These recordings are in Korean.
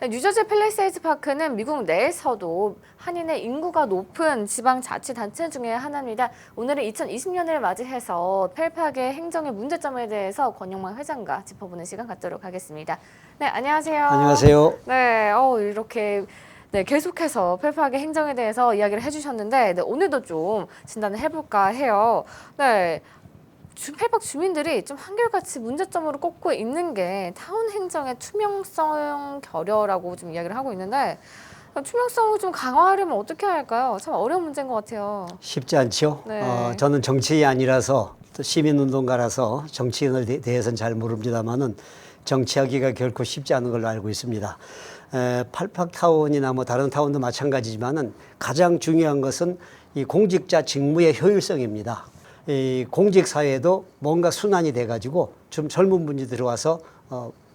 뉴저지 팰리세이드 파크는 미국 내에서도 한인의 인구가 높은 지방자치단체 중에 하나입니다. 오늘은 2020년을 맞이해서 펠팍의 행정의 문제점에 대해서 권영만 회장과 짚어보는 시간 갖도록 하겠습니다. 네, 안녕하세요. 안녕하세요. 네, 이렇게 계속해서 펠팍의 행정에 대해서 이야기를 해주셨는데, 오늘도 좀 진단을 해볼까 해요. 네. 펠팍 주민들이 좀 한결같이 문제점으로 꼽고 있는 게 타운 행정의 투명성 결여라고 좀 이야기를 하고 있는데, 투명성을 좀 강화하려면 어떻게 할까요? 참 어려운 문제인 것 같아요. 쉽지 않죠. 네. 저는 정치인이 아니라서 또 시민운동가라서 정치인에 대해서는 잘 모릅니다만은 정치하기가 결코 쉽지 않은 걸로 알고 있습니다. 펠팍 타운이나 뭐 다른 타운도 마찬가지지만은 가장 중요한 것은 이 공직자 직무의 효율성입니다. 이 공직 사회도 뭔가 순환이 돼가지고 좀 젊은 분이 들어와서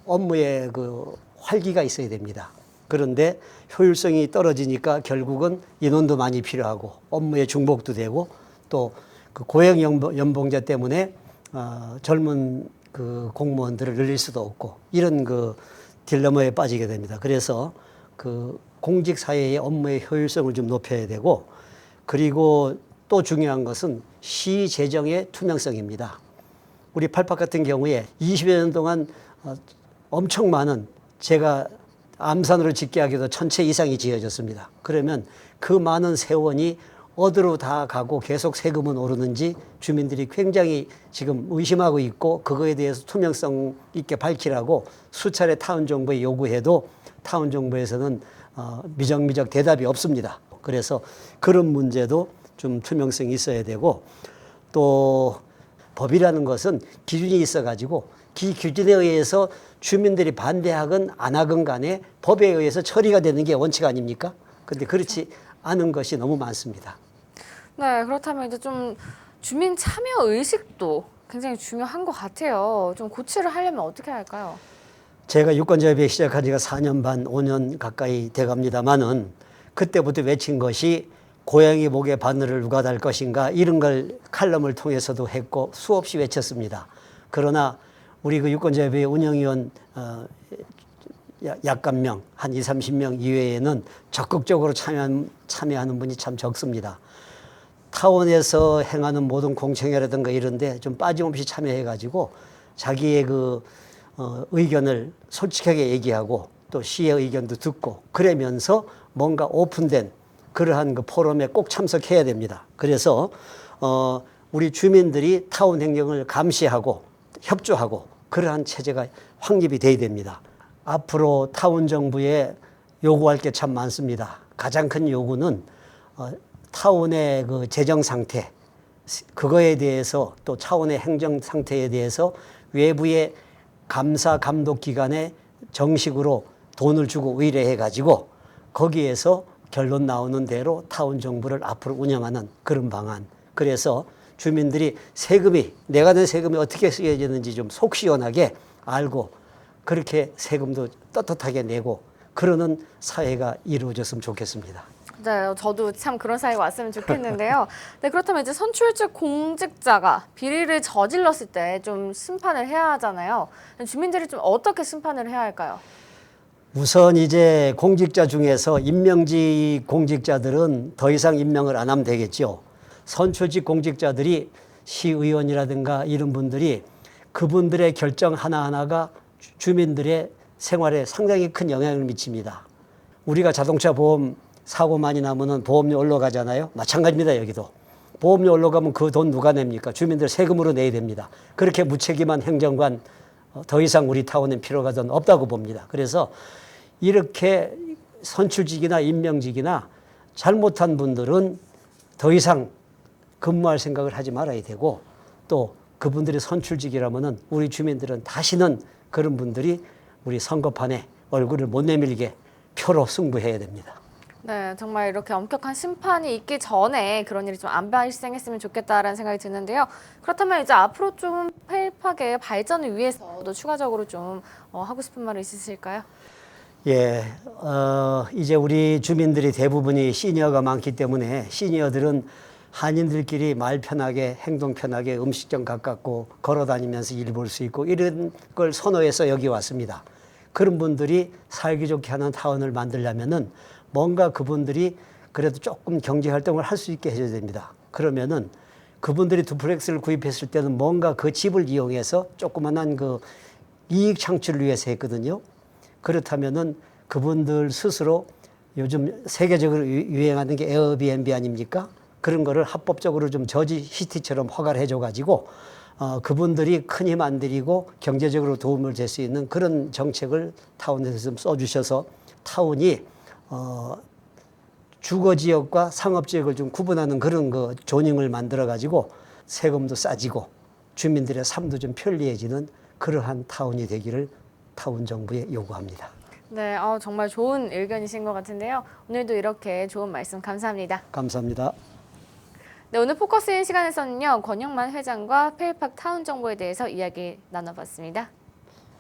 업무에 그 활기가 있어야 됩니다. 그런데 효율성이 떨어지니까 결국은 인원도 많이 필요하고 업무에 중복도 되고 또 그 고용 연봉제 때문에 젊은 그 공무원들을 늘릴 수도 없고 이런 그 딜레마에 빠지게 됩니다. 그래서 그 공직 사회의 업무의 효율성을 좀 높여야 되고, 그리고 또 중요한 것은 시 재정의 투명성입니다. 우리 펠팍 같은 경우에 20여 년 동안 엄청 많은, 제가 암산으로 짓게 하기도 1000채 이상이 지어졌습니다. 그러면 그 많은 세원이 어디로 다 가고 계속 세금은 오르는지 주민들이 굉장히 지금 의심하고 있고, 그거에 대해서 투명성 있게 밝히라고 수차례 타운 정부에 요구해도 타운 정부에서는 미적미적 대답이 없습니다. 그래서 그런 문제도 좀 투명성이 있어야 되고, 또 법이라는 것은 기준이 있어가지고 그 기준에 의해서 주민들이 반대하건 안 하건 간에 법에 의해서 처리가 되는 게 원칙 아닙니까? 근데 그렇지 않은 것이 너무 많습니다. 네, 그렇다면 이제 좀 주민 참여 의식도 굉장히 중요한 것 같아요. 좀 고치를 하려면 어떻게 할까요? 제가 유권자협의회 시작한 지가 4년 반, 5년 가까이 돼갑니다만은 그때부터 외친 것이 고양이 목에 바늘을 누가 달 것인가, 이런 걸 칼럼을 통해서도 했고 수없이 외쳤습니다. 그러나 우리 그 유권자협의회 운영위원 약간 명, 한 20, 30명 이외에는 적극적으로 참여하는 분이 참 적습니다. 타운에서 행하는 모든 공청회라든가 이런데 좀 빠짐없이 참여해가지고 자기의 그 의견을 솔직하게 얘기하고 또 시의 의견도 듣고 그러면서 뭔가 오픈된 그러한 그 포럼에 꼭 참석해야 됩니다. 그래서 우리 주민들이 타운 행정을 감시하고 협조하고 그러한 체제가 확립이 돼야 됩니다. 앞으로 타운 정부에 요구할 게 참 많습니다. 가장 큰 요구는 타운의 그 재정 상태, 그거에 대해서 또 타운의 행정 상태에 대해서 외부의 감사 감독 기관에 정식으로 돈을 주고 의뢰해 가지고 거기에서 결론 나오는 대로 타운 정부를 앞으로 운영하는 그런 방안. 그래서 주민들이 세금이, 내가 낸 세금이 어떻게 쓰여지는지 좀 속 시원하게 알고 그렇게 세금도 떳떳하게 내고 그러는 사회가 이루어졌으면 좋겠습니다. 네, 저도 참 그런 사회가 왔으면 좋겠는데요. 네, 그렇다면 이제 선출직 공직자가 비리를 저질렀을 때 좀 심판을 해야 하잖아요. 주민들이 좀 어떻게 심판을 해야 할까요? 우선 이제 공직자 중에서 임명직 공직자들은 더 이상 임명을 안 하면 되겠죠. 선출직 공직자들이 시의원이라든가 이런 분들이 그분들의 결정 하나하나가 주민들의 생활에 상당히 큰 영향을 미칩니다. 우리가 자동차 보험 사고 많이 나면은 보험료 올라가잖아요. 마찬가지입니다. 여기도 보험료 올라가면 그 돈 누가 냅니까? 주민들 세금으로 내야 됩니다. 그렇게 무책임한 행정관 더 이상 우리 타운엔 필요가 전 없다고 봅니다. 그래서 이렇게 선출직이나 임명직이나 잘못한 분들은 더 이상 근무할 생각을 하지 말아야 되고, 또 그분들이 선출직이라면은 우리 주민들은 다시는 그런 분들이 우리 선거판에 얼굴을 못 내밀게 표로 승부해야 됩니다. 네, 정말 이렇게 엄격한 심판이 있기 전에 그런 일이 좀 안 발생했으면 좋겠다라는 생각이 드는데요. 그렇다면 이제 앞으로 좀 펠팍의 발전을 위해서도 추가적으로 좀 하고 싶은 말이 있으실까요? 예, 이제 우리 주민들이 대부분이 시니어가 많기 때문에 시니어들은 한인들끼리 말 편하게, 행동 편하게, 음식점 가깝고 걸어 다니면서 일 볼 수 있고 이런 걸 선호해서 여기 왔습니다. 그런 분들이 살기 좋게 하는 타운을 만들려면은 뭔가 그분들이 그래도 조금 경제 활동을 할 수 있게 해줘야 됩니다. 그러면은 그분들이 두플렉스를 구입했을 때는 뭔가 그 집을 이용해서 조그만한 그 이익 창출을 위해서 했거든요. 그렇다면은 그분들 스스로 요즘 세계적으로 유행하는 게 에어비앤비 아닙니까? 그런 거를 합법적으로 좀 저지 시티처럼 허가를 해줘가지고 그분들이 큰 힘 안 들이고 경제적으로 도움을 줄 수 있는 그런 정책을 타운에서 좀 써주셔서 타운이 주거 지역과 상업 지역을 좀 구분하는 그런 그 조닝을 만들어 가지고 세금도 싸지고 주민들의 삶도 좀 편리해지는 그러한 타운이 되기를 타운 정부에 요구합니다. 네, 정말 좋은 의견이신 것 같은데요. 오늘도 이렇게 좋은 말씀 감사합니다. 감사합니다. 네, 오늘 포커스인 시간에서는요, 권영만 회장과 페이팍 타운 정보에 대해서 이야기 나눠봤습니다.